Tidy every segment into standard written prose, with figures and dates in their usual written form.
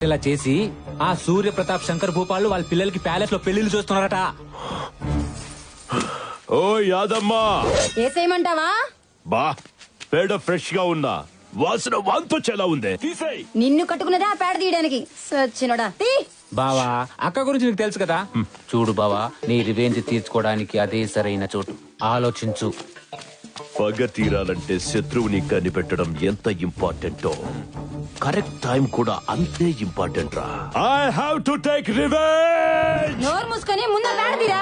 ఇలా చేసి ఆ సూర్య ప్రతాప్ శంకర్ భూపాలు వాళ్ళ పిల్లలకి ప్యాలెస్ లో పెళ్లిళ్ళు చూస్తున్నారట. ఓ యాదమ్మా, ఏసేయమంటావా? బా పేడ ఫ్రెష్ గా ఉందా? వాసన వాంతొచ్చేలా ఉంది. తీసేయ్. నిన్ను కట్టుకున్నదా పేడ తీయడానికి సచ్చినోడా. తీ. బావా, అక్క గురించి నీకు తెలుసు కదా. చూడు బావా, నీ రివెంజ్ తీర్చుకోవడానికి అదే సరైన చోటు. ఆలోచించు. పగ తీరాలంటే శత్రువుని కనిపెట్టడం ఎంత ఇంపార్టెంటో కరెక్ట్ టైం కూడా అంతే ఇంపార్టెంట్ రా. I have to take revenge. నోరు మూసుకొని ముందు పేడ తీరా.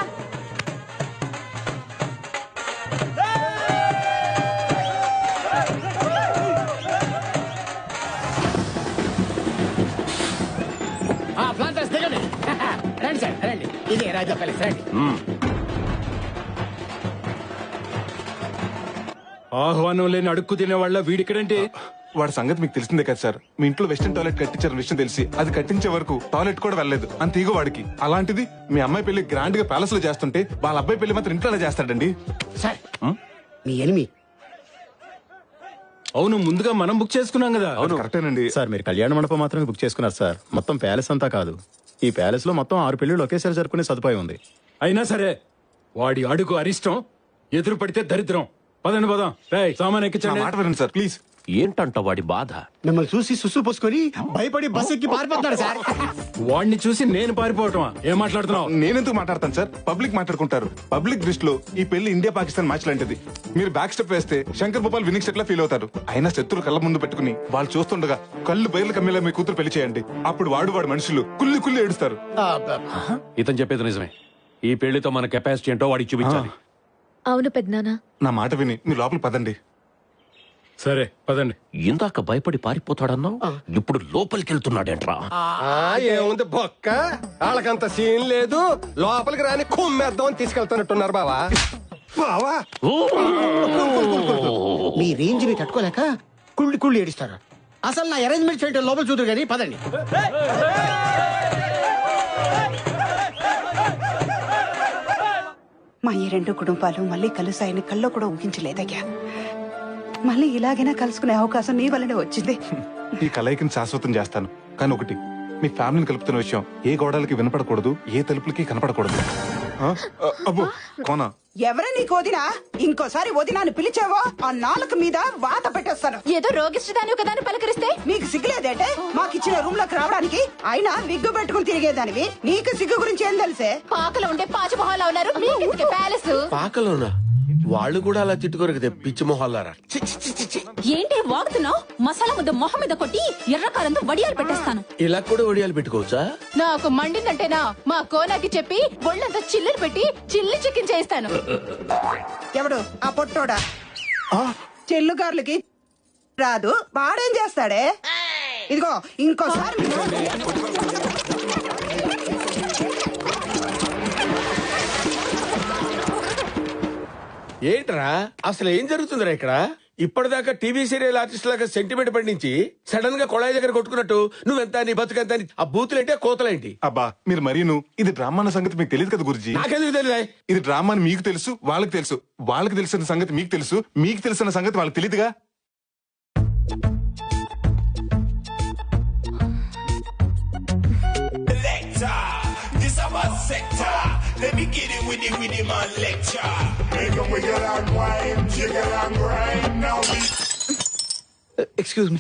ప్లాంటర్స్ దిగండి. రండి సార్ రండి. ఇదే రాజా ప్యాలెస్ రండి. ఆహ్వానం లేని అడుక్కు తినేవాళ్ళ వీడిక్కడంటే. వాడి సంగతి మీకు తెలిసిందే కదా సార్. మీ ఇంట్లో వెస్టర్న్ టాయిలెట్ కట్టించారన్న విషయం తెలిసి అది కట్టించే వరకు టాయిలెట్ కూడా వెళ్ళలేదు అంత ఈగో వాడికి. అలాంటిది మీ అమ్మాయి పెళ్లి గ్రాండ్ గా ప్యాలెస్ లో చేస్తుంటే వాళ్ళ అబ్బాయి పెళ్లి మాత్రం ఇంట్లోనే చేస్తాడండి. సార్ మీ ఎనిమి. అవును, ముందుగా మనం బుక్ చేసుకున్నాం కదా. కరెక్టేనండి సార్. మీరు కళ్యాణ మండపం మాత్రమే బుక్ చేసుకున్నారు సార్, మొత్తం ప్యాలెస్ అంతా కాదు. ఈ ప్యాలెస్ లో మొత్తం 6 పెళ్లిళ్ళు ఒకేసారి జరుపుకునే సదుపాయం ఉంది. అయినా సరే వాడి అడుగు అరిష్టం, ఎదురు పడితే దరిద్రం. పదండి పోదాం. రేయ్, సామాన్ నా ఎక్కించండి. మాట వినండి సార్ ప్లీజ్. ఏంటంట వాడి బాధ? మిమ్మల్ని చూసి సుసు పోసుకొని భయపడి బస్ ఎక్కి పారిపోతాడు సార్. వాడిని చూసి నేను పారిపోవటమా? ఏం మాట్లాడుతున్నావు? నేనెందుకు మాట్లాడతాను సార్? పబ్లిక్ మాట్లాడుకుంటారు. పబ్లిక్ దృష్టిలో ఈ పెళ్లి ఇండియా పాకిస్తాన్ మ్యాచ్ లాంటిది. మీరు బ్యాక్ స్టెప్ వేస్తే శంకర్ భూపాల్ వినింగ్ సెట్ లా ఫీల్ అవుతారు. అయినా శత్రులు కళ్ళ ముందు పెట్టుకుని వాళ్ళు చూస్తుండగా కళ్ళు బయలు కమ్మేలా మీ కూతురు పెళ్లి చేయండి. అప్పుడు వాడు మనుషులు కుల్లి కుల్లి ఏడుస్తారు. ఇతను చెప్పేది నిజమే. ఈ పెళ్లితో మన కెపాసిటీ ఏంటో వాడికి చూపించాలి. అవును పెద్దనాన్న. నా మాట విని మీరు లోపల పదండి. సరే పదండి. ఇందాక భయపడి పారిపోతాడన్నావు, ఇప్పుడు లోపలికి వెళ్తున్నాడేంట్రా? ఏముంది బొక్క, వాళ్ళకంత సీన్ లేదు. లోపలికి రాని కుమ్మేద్దాం అని తీసుకెళ్తున్నట్టున్నారు బావా. బావా మీ రేంజ్ ని తట్టుకోలేక కుళ్ళి కుళ్ళి ఏడిస్తారు. అసలు నా అరేంజ్మెంట్ చేయడం లోపల చూద్దరు కానీ పదండి. మా ఈ 2 కుటుంబాలు మళ్ళీ కలుసాయని కల్లో కూడా ఊహించలేదయ్యా. మళ్ళీ ఇలాగైనా కలుసుకునే అవకాశం నీ వల్లనే వచ్చింది. ఈ కలయికని శాశ్వతం చేస్తాను. కానీ ఒకటి, మీ ఫ్యామిలీని కలుపుతున్న విషయం ఏ గోడలకి వినపడకూడదు, ఏ తలుపులకి కనపడకూడదు. అబ్బో కోనా, ఎవరే నీకు వదినా? ఇంకోసారి వదినాన్ని పిలిచావో ఆ నాలుక మీద వాత పెట్టేస్తాను. ఏదో రోగిష్టిదాని ఒకదాన్ని పలకరిస్తే మీకు సిగ్గులేదేంటే మాకిచ్చిన రూమ్ లోకి రావడానికి? అయినా విగ్గు పెట్టుకుని తిరిగేదానివి, నీకు సిగ్గు గురించి ఏం తెలిసే? పాకలో ఉండే పాచిమొహాలు ఉన్నారు మీకు ప్యాలెస్. పాకలోనా? వాళ్ళు కూడా అలా తిట్టుకోరు కదా పిచ్చి మొహాలారా. ఏంటి వాగుతున్నావు? మసాలా ముద్ద మొహం మీద కొట్టి ఎర్రకారంతో వడియాలు పెట్టేస్తాను. ఇలా కూడా ఒడియాలు పెట్టుకోవచ్చా? నాకు మండిందంటేనా మా కోనాకి చెప్పి ఒళ్ళంతా చిల్లులు పెట్టి చిల్లి చికెన్ చేయిస్తాను. ఎవడు ఆ పొట్టోడా? చెల్లుగారులకి రాదు, వాడేం చేస్తాడే? ఇదిగో ఇంకోసారి ఏంట్రా అసలు ఏం జరుగుతుందిరా ఇక్కడ? ఇప్పటిదాకా టీవీ సీరియల్ ఆర్టిస్ట్ లాగా సెంటిమెంట్ పండించి సడన్ గా కొళాయి దగ్గర కొట్టుకున్నట్టు నువ్వెంత నీ బతుకెంత అని ఆ బూతులేంటి కోతలేంటి? అబ్బా మీరు మరీను. ఇది డ్రామా అన్న సంగతి మీకు తెలియదు కదా గురుజీ. నాకెందుకు తెలియదా? ఇది డ్రామా అని మీకు తెలుసు, వాళ్ళకి తెలుసు. వాళ్ళకి తెలిసిన సంగతి మీకు తెలుసు, మీకు తెలిసిన సంగతి వాళ్ళకి తెలియదుగా. Excuse me,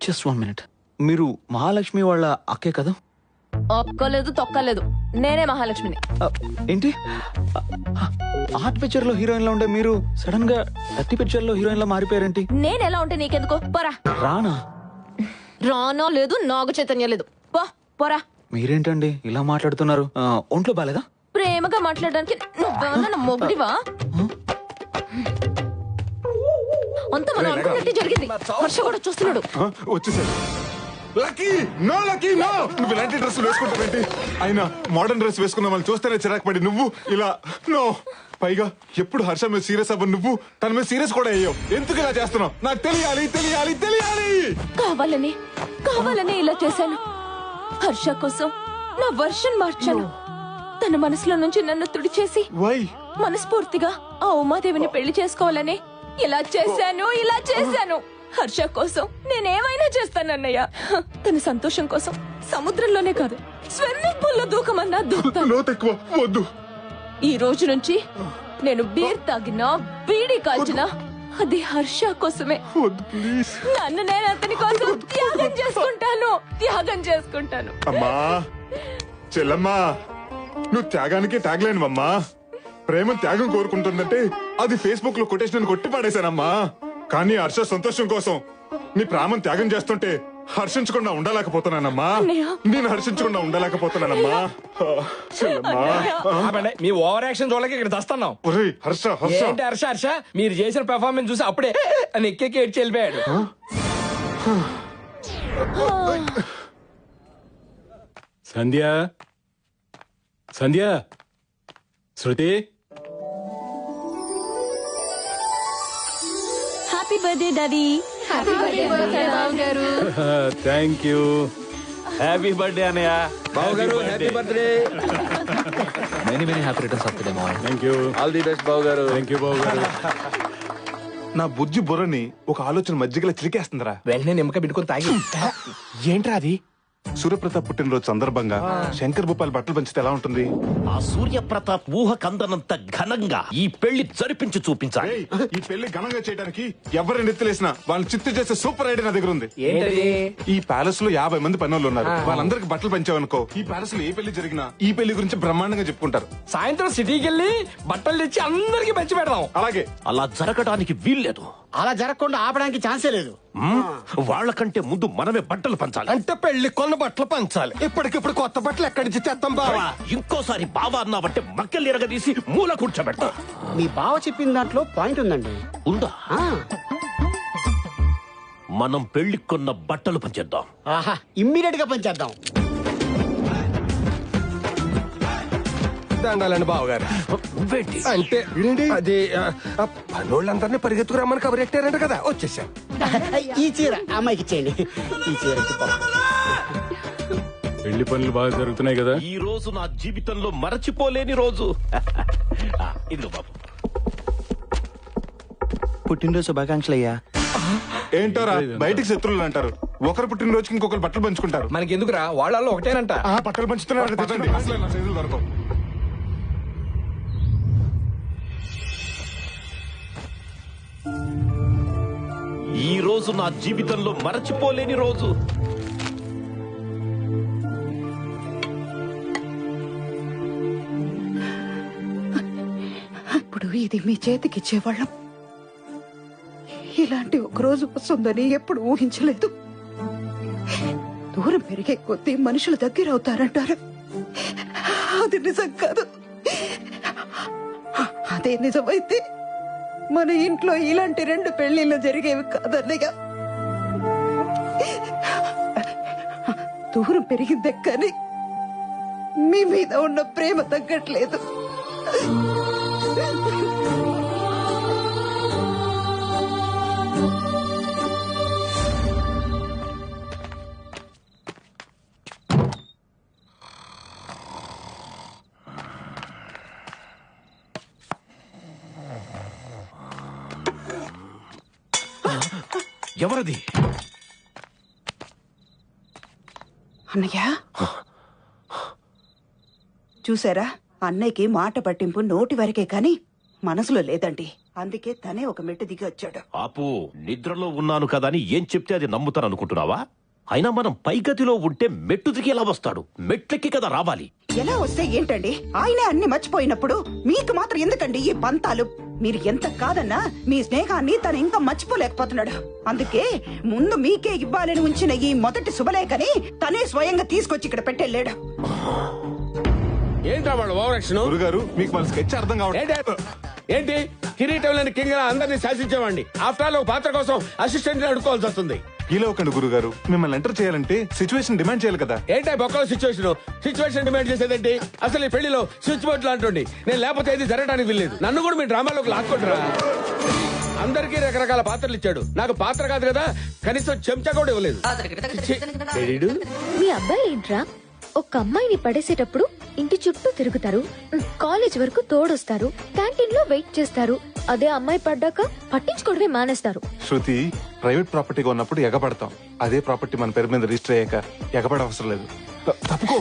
just 1 minute. మీరు మహాలక్ష్మి వాళ్ళ అక్కే కదా? ఒక్కలేదు తొక్కలేదు, నేనే మహాలక్ష్మిని. ఏంటి, ఆర్ట్ పిక్చర్ లో హీరోయిన్ లో ఉండే మీరు సడన్ గా డర్టీ పిక్చర్ లో హీరోయిన్ లో మారిపోయారేంటి? నేను ఎలా ఉంటే నీకెందుకో? పోరా. రానా? రానో లేదు, నాగు చైతన్యం లేదు. పోరా. మీరేంటండి ఇలా మాట్లాడుతున్నారు? ఒంట్లో బాలేదా? ప్రేమగా మాట్లాడడానికి నువ్వేమన్నా మొగుడివా? అంత మనం అనుకున్నట్టు జరిగింది. హర్ష కూడా చూస్తున్నాడు. వచ్చేసాడు. Lucky no, Lucky no. నువ్వు ఇలాంటి డ్రెస్ వేసుకుంటావేంటి? అయినా మోడర్న్ డ్రెస్ వేసుకున్న వాళ్ళు చూస్తేనే చిరాకు పడి నువ్వు ఇలా నో. పైగా ఎప్పుడు హర్ష మీద సీరియస్ అవ్వ నువ్వు తన మీద సీరియస్ కూడా అయ్యావు. ఎందుకు ఇలా చేస్తున్నావు? నాకు తెలియాలి తెలియాలి తెలియాలి. కావాలని ఇలా చేశాను. హర్ష కోసం నా వర్షన్ మార్చాను. తన మనసులో నుంచి నన్ను తుడిచేసి మనస్ఫూర్తిగా ఆ ఉమాదేవిని పెళ్లి చేసుకోవాలని ఇలా చేశాను. హర్ష కోసం నేనేమైనా చేస్తానన్నయ్య. తన సంతోషం కోసం సముద్రంలోనే కాదు స్విమ్మింగ్ పూల్ లో దూకమన్నా దూకుతాను. లోతు ఎక్కువ వద్దు. ఈ రోజు నుంచి నేను బీర్ తాగినా బీడీ కాల్చినా అది హర్ష కోసమే. వద్దు ప్లీజ్. నన్ను నేను అతని కోసం త్యాగం చేసుకుంటాను. అమ్మా చెల్లమ్మా, నువ్వు త్యాగానికి ట్యాగ్లైనవమ్మా. ప్రేమ త్యాగం కోరుకుంటుందంటే అది ఫేస్బుక్ లో కొటేషన్ కొట్టి పాడేశానమ్మా. కానీ హర్ష సంతోషం కోసం నీ ప్రాణం త్యాగం చేస్తుంటే హర్షించకుండా ఉండలేకపోతున్నానమ్మా. నేను హర్షించకుండా ఉండలేకపోతున్నానమ్మా. చెల్లమ్మా, మీ ఓవర్ యాక్షన్ చూడలేక ఇక్కడ దస్తున్నాం. ఒరేయ్ హర్ష హర్ష ఏంటి హర్ష హర్ష మీరు చేసిన పెర్ఫార్మెన్స్ చూసి అప్పుడే అని ఎక్కేకి ఏడ్చి వెళ్ళిపోయాడు. Sandhya, Sandhya, Shruti. Happy birthday daddy. Happy birthday thank you. Happy birthday అన్నయ్య. బావగారు happy birthday. Many happy returns of the day మావయ్య. Thank you. All the best బావగారు. థ్యాంక్ యూ బాబు గారు. నా బుజ్జి బుర్రని ఒక ఆలోచన మజ్జిగలా చిరికేస్తుందిరా. వెంటనే నిమ్మక పెట్టుకుని తాగి ఏంట్రా అది? సూర్యప్రతాప్ పుట్టినరోజు సందర్భంగా శంకర్ భూపాల్ బట్టలు పంచితే ఎలా ఉంటుంది? ఆ సూర్యప్రతాప్ ఊహ కందనంత ఘనంగా ఈ పెళ్లి జరిపించి చూపించాలి. ఏయ్, ఈ పెళ్లి ఘనంగా చేయడానికి ఎవరిని ఎత్తులేసినా వాళ్ళని చిత్తు చేసే సూపర్ ఐడియా నా దగ్గర ఉంది. ఏంటది? ఈ ప్యాలెస్ లో 50 మంది పనులు ఉన్నారు. వాళ్ళందరికి బట్టలు పంచావనుకో, ఈ ప్యాలెస్ లో ఏ పెళ్లి జరిగినా ఈ పెళ్లి గురించి బ్రహ్మాండంగా చెప్పుకుంటారు. సాయంత్రం సిటీకి వెళ్ళి బట్టలు తెచ్చి అందరికి పంచి పెడదాం. అలాగే. అలా జరగడానికి వీల్లేదు. అలా జరగకుండా ఆపడానికి ఛాన్సే లేదు. వాళ్ళకంటే ముందు మనమే బట్టలు పంచాలి. అంటే పెళ్లి కొన్న బట్టలు పంచాలి. ఇప్పటికిప్పుడు కొత్త బట్టలు ఎక్కడి నుంచి తెస్తాం బావా? ఇంకోసారి బావా అన్నావంటే మక్కలు ఎరగదీసి మూల కూర్చోబెడతా. మీ బావ చెప్పిన దాంట్లో పాయింట్ ఉందండి. ఉందా? మనం పెళ్లి కొన్న బట్టలు పంచేద్దాం. ఆహా, ఇమ్మీడియట్ గా పనిచేద్దాం. దండాలండి బావగారు. నువ్వేంటి? అంటే అది పనోళ్ళందరినీ పరిగెత్తుకురమ్మని కబురెట్టారంట కదా, వచ్చేసాం. ఈ చీర అమ్మాయికి ఇచ్చేయండి. ఈ చీర పెళ్లి పనులు బాగా జరుగుతున్నాయి కదా? ఈ రోజు నా జీవితంలో మరచిపోలేని రోజు. ఇదిగో బాబు. పుట్టినరోజు శుభాకాంక్షలు అయ్యా. ఏంటోరా బయటికి శత్రువులు అంటారు. ఒకరు పుట్టినరోజుకి ఇంకొకరు బట్టలు పంచుకుంటారు. మనకి ఎందుకురా, వాళ్ళల్లో ఒకటేనంట. బట్టలు పంచుతున్నారు. పదండి. అసలే నా చేతులు దొరకవు. ఈ రోజు నా జీవితంలో మరచిపోలేని రోజు. ఇప్పుడు ఇది మీ చేతికిచ్చేవాళ్ళం. ఇలాంటి ఒక రోజు వస్తుందని ఎప్పుడు ఊహించలేదు. దూరం పెరిగే కొద్దీ మనుషులు దగ్గర అవుతారంటారు. అది నిజం కాదు. అదే నిజమైతే మన ఇంట్లో ఇలాంటి 2 పెళ్లిళ్ళు జరిగేవి కాదన్నయ్య. దూరం పెరిగిందే కానీ మీ మీద ఉన్న ప్రేమ తగ్గట్లేదు. ఎవరది? అన్నయ్య చూసారా, అన్నయ్యకి మాట పట్టింపు నోటి వరకే కాని మనసులో లేదండి. అందుకే తనే ఒక మెట్టు దిగి వచ్చాడు. ఆపు. నిద్రలో ఉన్నాను కదా అని ఏం చెప్తే అది నమ్ముతాను అనుకుంటున్నావా? అయినా మనం పై గదిలో ఉంటే మెట్టు దిగి ఎలా వస్తాడు? మెట్లెక్కి కదా రావాలి. ఎలా వస్తే ఏంటండి? ఆయనే అన్ని మర్చిపోయినప్పుడు మీకు మాత్రం ఎందుకండి ఈ పంతాలు? మీరు ఎంత కాదన్నా మీ స్నేహాన్ని తను ఇంకా మర్చిపోలేకపోతున్నాడు. అందుకే ముందు మీకే ఇవ్వాలని ఉంచిన ఈ మొదటి శుభలేఖని తనే స్వయంగా తీసుకొచ్చి ఇక్కడ పెట్టెళ్ళాడు. ఏంట్రా వాళ్ళు ఓవర్ యాక్షన్? గురుగారు మీకు వాళ్ళ స్కెచ్ అర్థం కావట్లేదు. ఏంటి కిరీటం లేని కింగ్ అందరినీ శాసించేవాడిని. ఆఫ్టర్ ఆల్ ఒక పాత్ర కోసం అసిస్టెంట్ అడుకోవాల్సి వస్తుంది. ఇలా ఒకండి గురుగారు, మిమ్మల్ని ఎంటర్ చేయాలంటే సిచ్యువేషన్ డిమాండ్ చేయాలి కదా. ఏంటా బొక్కలో సిచ్యువేషన్ డిమాండ్ చేసేదేంటి? అసలు ఈ పెళ్లిలో స్విచ్ బోర్డ్ లాంటి నేను లేకపోతే ఇది జరగడానికి వీల్లేదు. నన్ను కూడా మీ డ్రామాలోకి లాక్కుంటారా? అందరికీ రకరకాల పాత్రలు ఇచ్చాడు. నాకు పాత్ర కాదు కదా, కనీసం చెంచా కూడా ఇవ్వలేదు. మీ అబ్బాయి ఏంట్రా, ఒక అమ్మాయిని పడేసేటప్పుడు ఇంటి చుట్టూ తిరుగుతారు, కాలేజ్ వరకు తోడొస్తారు, క్యాంటీన్ లో వెయిట్ చేస్తారు. అదే అమ్మాయి పడ్డాక పట్టించుకోవడమే మానేస్తారు. శృతి, ప్రైవేట్ ప్రాపర్టీగా ఉన్నప్పుడు ఎగబడతాం. అదే ప్రాపర్టీ మన పేరు మీద రిజిస్టర్ అయ్యాక ఎగబడ అవసరం లేదు. తప్పుకో.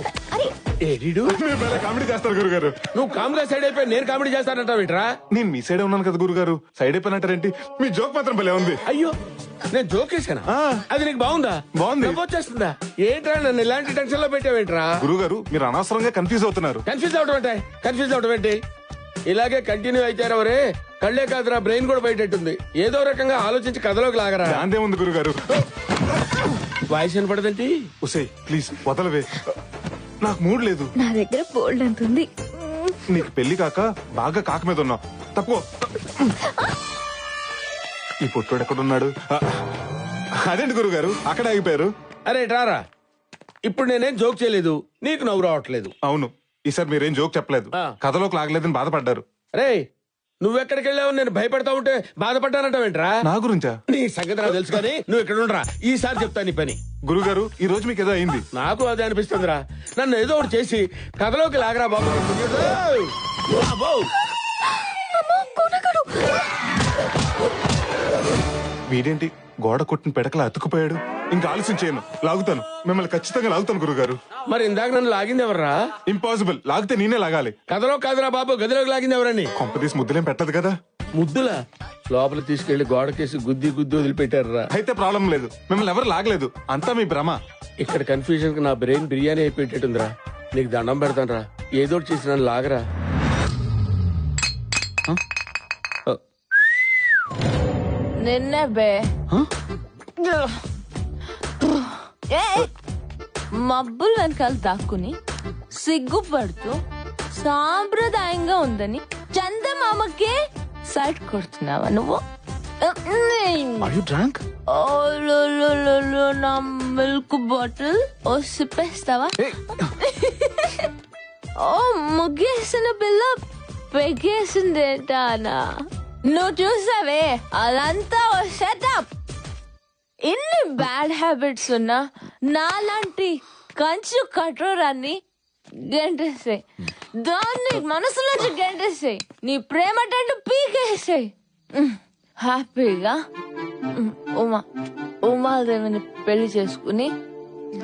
కామెడీ చేస్తారు గురుగారు. నువ్వు కామెడీ సైడ్ అయిపోయి నేను కామెడీ చేస్తానంటావేంట్రా? నేను మీ సైడే ఉన్నాను కదా గురుగారు, సైడ్ అయిపోయినట్టారేంటి? మీ జోక్ మాత్రం భలే ఉంది. అయ్యో నేను జోక్ వేసానా? అది నీకు బాగుందా? బాగుంది. వచ్చేస్తుందా? ఏంట్రా నన్ను ఇలాంటి టెన్షన్ లో పెట్టావేంట్రా? గురుగారు మీరు అనవసరంగా కన్ఫ్యూజ్ అవుతున్నారు. కన్ఫ్యూజ్ అవడం ఏంటి? ఇలాగే కంటిన్యూ అయితారవరే, కళ్ళే కాదురా బ్రెయిన్ కూడా బయటెట్టుంది. ఏదో రకంగా ఆలోచించి కథలోకి లాగరా. అంతే ఉంది గురుగారు. వాయిస్ వినపడదేంటి? ఉసే ప్లీజ్ వదలవే, నాకు మూడ్ లేదు. నా దగ్గర బోల్డ్ అంతుంది. నీకు పెళ్లి కాక బాగా కాక మీద ఉన్నావు. తప్పుకో. ఈ పొట్టోడు ఎక్కడున్నాడు? అదేంటి గురుగారు అక్కడ ఆగిపోయారు? అరే రారా, ఇప్పుడు నేనేం జోక్ చేయలేదు, నీకు నవ్వు రావట్లేదు. అవును, ఈసారి మీరేం జోక్ చెప్పలేదు, కథలోకి లాగలేదని బాధపడ్డారు. రే నువ్వెక్కడికి వెళ్ళావు? నేను భయపడతా ఉంటే బాధపడ్డానంటావేంట్రా? నా గురించా? నీ సంగతి నాకు తెలుసు కానీ నువ్వు ఇక్కడ ఉండరా, ఈసారి చెప్తా నీ పని. గురుగారు ఈ రోజు మీకు ఏదో అయింది. నాకు అదే అనిపిస్తుందిరా. నన్ను ఏదో ఒకటి చేసి కథలోకి లాగరా బాబు. వీడేంటి గోడ కొట్టిన పెడకలా అతుకుపోయాడు? ఇంకా ఆలస్యం చేయను, లాగుతాను, మిమ్మల్ని ఖచ్చితంగా లాగుతాను గురుగారు. మరి ఇందాక నన్ను లాగింది ఎవర్రా? ఇంపాసిబుల్, లాగితే నేనే లాగాలి. కథలో కాదురా బాబు, గదిలోకి లాగింది ఎవరని? కొంపదీసి ముద్దులేం పెట్టదు కదా? ముద్దులా? లోపల తీసుకెళ్లి గోడకేసి గుద్ది వదిలిపెట్టారా? అయితే ప్రాబ్లం లేదు, మిమ్మల్ని ఎవరు లాగలేదు, అంతా మీ భ్రమ. ఇక్కడ కన్ఫ్యూజన్ కి నా బ్రెయిన్ బిర్యానీ అయిపోయేటట్టుందిరా. నీకు దండం పెడతానరా, ఏదో ఒకటి చేసి నన్ను లాగరా. నిన్నే బే మబ్బులు వెనకాల దాక్కుని సిగ్గుపడుతూ సాంప్రదాయంగా ఉందని చందమామకే సైట్ కొడుతున్నావా నువ్వు? నా మిల్క్ బాటిల్ ఓ సిప్పేస్తావా? ఓ ముగ్గేసిన పిల్ల పెగేసిందేటానా? నువ్వు చూసావే, అదంతా ఓ సెటప్. ఇన్ని బ్యాడ్ హ్యాబిట్స్ ఉన్నా నాలాంటి కంచు కఠోరాన్ని గెంటేసాయి, దాన్ని మనసులోంచి గెంటేసాయి, నీ ప్రేమ టెంట్ పీకేసాయి. హ్యాపీగా ఉమాదేవిని పెళ్లి చేసుకుని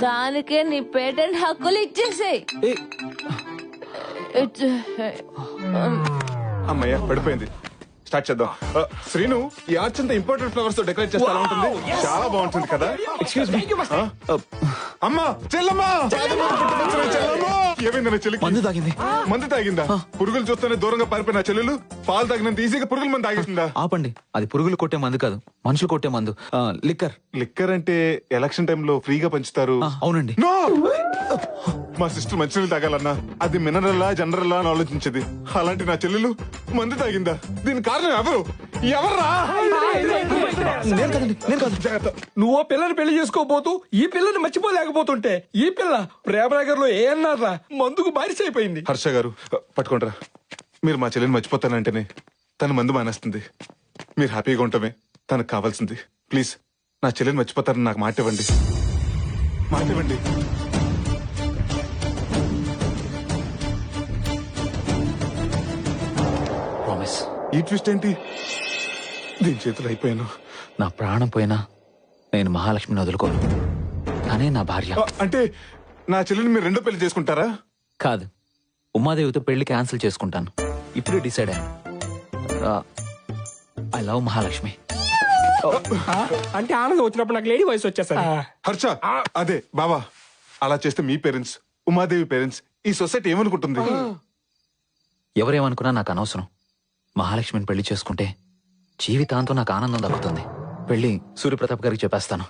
దానికే నీ పేటెంట్ హక్కులు ఇచ్చేసాయి. అమ్మయ్య పడిపోయింది. స్టార్ట్ చేద్దాం. శ్రీను, ఈ ఆర్చ్ అంతా ఇంపార్టెంట్ ఫ్లవర్స్ తో డెకరేట్ చేస్తే ఎలా ఉంటుంది? చాలా బాగుంటుంది కదా? Excuse me. అమ్మా చెల్లమ్మా, ఏమైందన్న చెల్లికి? మందు తాగింది. మందు తాగిందా? పురుగులు చూస్తేనే దూరంగా పారిపోయిన చెల్లెలు పాలు తాగినంత ఈజీగా పురుగుల మందు తాగిస్తుందా? ఆపండి, అది పురుగులు కొట్టే మందు కాదు, మనుషులు కొట్టే మందు. లిక్కర్. లిక్కర్ అంటే ఎలక్షన్ టైంలో ఫ్రీగా పంచుతారు. అవునండి. మా సిస్టర్ మంచినీళ్ళు తాగాలన్నా అది మినరల్లా జనరల్లా అని ఆలోచించేది. అలాంటి నా చెల్లెలు మందు తాగిందా? దీని కారణం ఎవరు? ఎవర్రా? నువ్వు పిల్లని పెళ్లి చేసుకోబోతూ ఈ పిల్లని మర్చిపోలేకపోతుంటే ఈ పిల్ల ప్రేమనగర్ లో ఏ అన్నారా మందుకు బారిసైపోయింది. హర్ష గారు పట్టుకుంటారా? మీరు మా చెల్లిని మర్చిపోతానంటేనే తను మందు మానేస్తుంది. మీరు హ్యాపీగా ఉండటమే తనకు కావాల్సింది. ప్లీజ్ నా చెల్లిని మర్చిపోతారని నాకు మాట ఇవ్వండి. మాట ఇవ్వండి. ప్రామిస్. ఈ ట్విస్ట్ ఏంటి? దీని చేతులు అయిపోయాను. నా ప్రాణం పోయినా నేను మహాలక్ష్మిని వదులుకోను. తనే నా భార్య. అంటే నా చెల్లిని మీరు రెండో పెళ్లి చేసుకుంటారా? కాదు, ఉమాదేవితో పెళ్లి క్యాన్సిల్ చేసుకుంటాను. ఇప్పుడే డిసైడ్ అయ్యాను. I love Mahalakshmi. అంటే ఆనందం వచ్చినప్పుడు నాకు లేడీ వయసు వచ్చేసరి. హర్ష, అదే బావా, అలా చేస్తే మీ పేరెంట్స్, ఉమాదేవి పేరెంట్స్, ఈ సొసైటీ ఏమనుకుంటుంది? ఎవరేమనుకున్నా నాకు అనవసరం. మహాలక్ష్మిని పెళ్లి చేసుకుంటే జీవితాంతం నాకు ఆనందం దక్కుతుంది. పెళ్లి సూర్యప్రతాప్ గారికి చెప్పేస్తాను.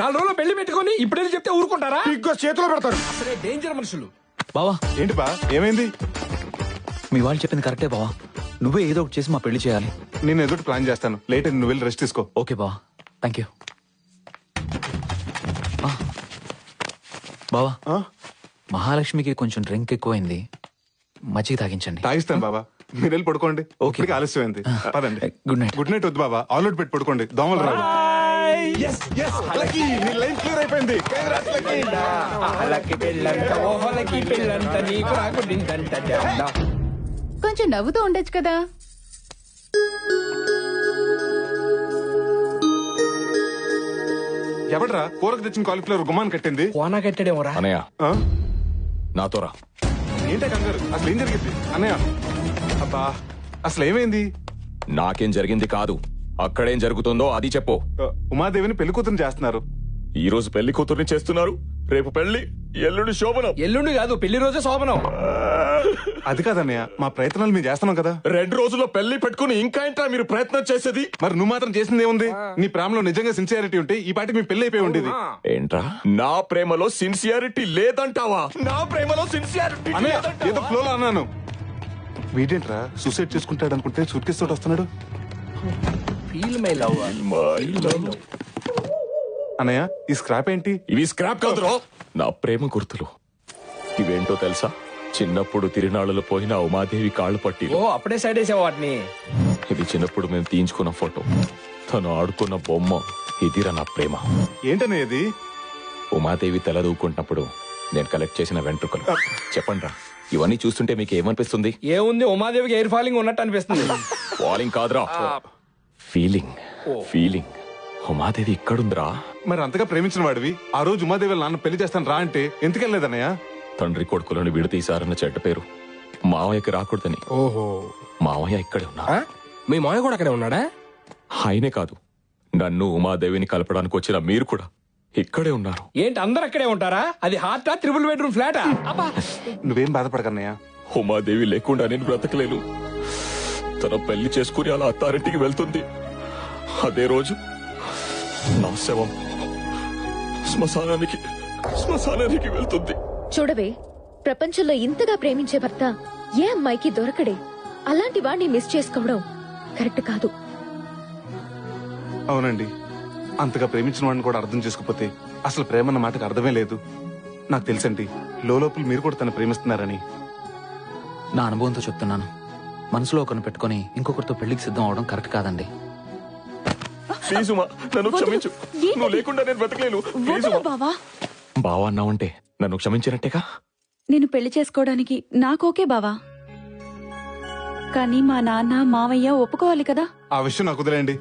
4 రోజులు పెళ్లి పెట్టుకుని ఇప్పుడే చెప్తే ఊరుకుంటారా? చేతిలో పెడతారు. అసలే డేంజర్ మనుషులు. బావా. ఏంటి బా, ఏమైంది? మీ వాళ్ళు చెప్పింది కరెక్టే బావా. నువ్వే ఏదో ఒకటి చేసి మా పెళ్లి చేయాలి. నేను ఏదో ప్లాన్ చేస్తాను. లేట్ అయింది, నువ్వు వెళ్ళి రెస్ట్ తీసుకో. ఓకే బావా, థ్యాంక్ యూ. బావా, మహాలక్ష్మికి కొంచెం డ్రింక్ ఎక్కువైంది, మజ్జిగ తాగించండి. తాగిస్తాను బాబా, మీరు వెళ్ళి పడుకోండి. ఓకే, ఆలస్యమైంది. పదండి. Good night. గుడ్ నైట్ వద్దు బాబా, ఆల్ అవుట్ పెట్టి పడుకోండి, దోమలు రావు. లైన్ క్లియర్ అయిపోయింది. కొంచెం నవ్వుతూ ఉండొచ్చు కదా. ఎవడరా కూరకు తెచ్చిన కాలిఫ్లవర్ గుమ్మాన్ని కట్టింది? కోనా కట్టాడేమోరా. అనయ్య ఆ? నాతో రా. ఏంటే కంగారు? అసలు ఏం జరిగింది అన్నయ్య? అబ్బా అసలు ఏమైంది? నాకేం జరిగింది కాదు, అక్కడేం జరుగుతుందో అది చెప్పు. ఉమాదేవిని పెళ్లి కూతురు చేస్తున్నారు. ఈ రోజు పెళ్లి కూతుర్ని చేస్తున్నారు, రేపు పెళ్లి, ఎల్లుండి శోభనం. ఎల్లుండి కాదు, పెళ్లి రోజే శోభనం. అది కాదన్నయ్య, మా ప్రయత్నాలు మేము చేస్తున్నాం కదా. 2 రోజుల్లో పెళ్లి పెట్టుకుని ఇంకా ఏంట్రా మీరు ప్రయత్నం చేసేది? మరి నువ్వు మాత్రం చేసింది ఏముంది? నీ ప్రేమలో నిజంగా సిన్సియారిటీ ఉంటే ఈ పాటికి మీ పెళ్లి అయిపోయి ఉండేది. ఏంట్రా నా ప్రేమలో సిన్సియారిటీ లేదంటావా? నా ప్రేమలో సిన్సియారిటీ అన్నయ్య ఏదో ఫ్లోలో అన్నాను. వీడేంట్రా సూసైడ్ చేసుకుంటాడు అనుకుంటే సూట్ కేసు తోటి వస్తున్నాడు. Feel my love. అన్నయ్య ఈ స్క్రాప్ ఏంటి? ఇవి స్క్రాప్ కాదురా, నా ప్రేమ గుర్తులు. ఇవేంటో తెలుసా? చిన్నప్పుడు తిరునాళ్ళలో పోయిన ఉమాదేవి కాళ్ళు పట్టి. ఓ అప్పుడే సైడ్ వేసావు వాటిని. ఇది చిన్నప్పుడు మేము తీయించుకున్న ఫోటో, తను ఆడుకున్న బొమ్మ. ఇదిరా నా ప్రేమ. ఏంటన్నయ్య ఇది? ఉమాదేవి తల దూకుంటున్నప్పుడు నేను కలెక్ట్ చేసిన వెంట్రుకలు. చెప్పండి రా, ఇవన్నీ చూస్తుంటే మీకు ఏమనిపిస్తుంది? ఏముంది, ఉమాదేవికి ఎయిర్ ఫాలింగ్ ఉన్నట్టు అనిపిస్తుంది. ఫాలింగ్ కాదురా, ఫీలింగ్. ఫీలింగ్. ఉమాదేవి ఇక్కడుందిరా. మరి అంతగా ప్రేమించిన వాడివి ఆ రోజు ఉమాదేవి నాన్న పెళ్లి చేస్తాను రా అంటే ఎందుకెళ్ళలేదన్నయ్య? తండ్రి కొడుకులను విడతీశారన్న చెడ్డ పేరు మావయ్యకి రాకూడదని. ఓహో, మావయ్య ఇక్కడే ఉన్నా. మీ మాయ కూడా అక్కడే ఉన్నాడా? ఆయనే కాదు, నన్ను ఉమాదేవిని కలపడానికి వచ్చిన మీరు కూడా ఇక్కడే ఉన్నారు. ఏంటి అందరు అక్కడే ఉంటారా? అది హార్టా, 3 బెడ్రూమ్ ఫ్లాటా? నువ్వేం బాధపడకన్నయ్య. ఉమాదేవి లేకుండా నేను బ్రతకలేను. తన పెళ్లి చేసుకుని అలా అత్తారింటికి వెళ్తుంది. అదే రోజు నా శవం శ్మశానానికి వెళ్తుంది. చూడవే, ప్రపంచంలో ఇంతగా ప్రేమించే భర్త ఏ అమ్మాయికి దొరకడే. అలాంటి వాడిని మిస్ చేసుకోవడం కరెక్ట్ కాదు. అవునండి, అంతగా ప్రేమించిన వాడిని కూడా అర్థం చేసుకోకపోతే అసలు ప్రేమ అన్న మాటకు అర్థమే లేదు. నాకు తెలుసండి లోపల మీరు కూడా తను ప్రేమిస్తున్నారని. నా అనుభవంతో చెప్తున్నాను, మనసులో ఒకరిని పెట్టుకుని ఇంకొకరితో పెళ్లికి సిద్ధం అవడం కరెక్ట్ కాదండి. ప్లీజ్ ఉమా, నన్ను క్షమించు. నువ్వు లేకుండా నేను బ్రతకలేను. ప్లీజ్ ఉమా. బావా బావా అన్నావంటే నన్ను క్షమించినట్టేగా. నేను పెళ్లి చేసుకోవడానికి నాకోకే బావా, కానీ మా నాన్న మావయ్య ఒప్పుకోవాలి కదా. ఆ విషయం నాకు వదిలేయండి.